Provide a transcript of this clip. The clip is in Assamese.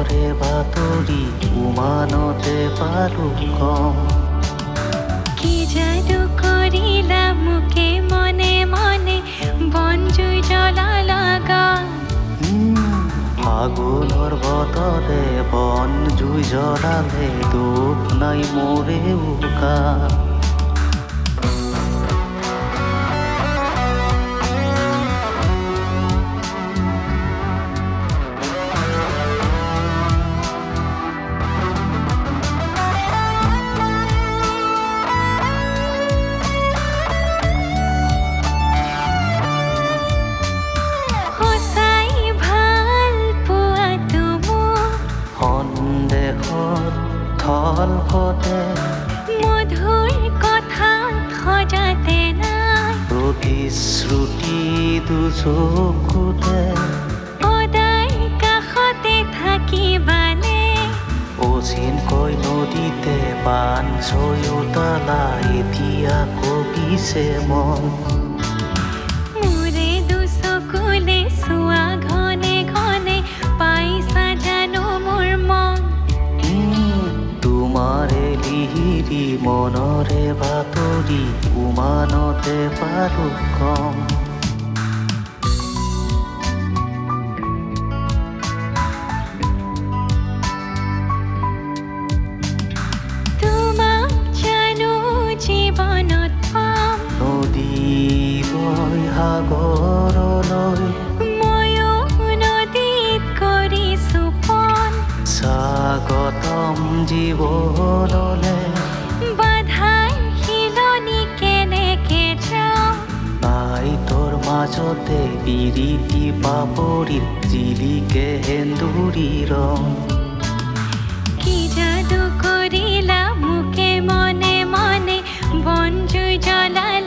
মনৰে বাতৰি উমানতে পাৰো কম। কি যাদু কৰিলা মোকে মনে মনে বন জুই জ্বলালা গান। ফাগুনৰ বতৰে বন জুই জ্বলালে দুখ নাই মোৰে উকা। সন্দেহত থল পতে মধুৰ কথাত সজাতে নাই। প্ৰতিশ্ৰুতি দুচকুতে সদায় কাষতে থাকিবানে। অচিনকৈ নদীতে পান চয়োতালা এতিয়া কবিছে মন। মোৰে দুচকুলে চোৱা ঘনে ঘনে পাইছা জানো মোৰ মন। তোমাৰে লিহিৰি মনৰে বাতৰি উমানতে পাৰো কম। তোমাক জানো জীৱনত পাম। নদী বৈ সাগৰলৈ ময়ো নদীত কৰিছো পন। স্বাগতম জীৱনলে বাধাৰ শিলনি কেনেকে যাওঁ। নাই তোৰ মাজতে বিৰিতি পাপৰিত জিলিকে সেন্দুৰী ৰং। কি যাদু কৰিলা মোকে মনে মনে বন জুই জ্বলালা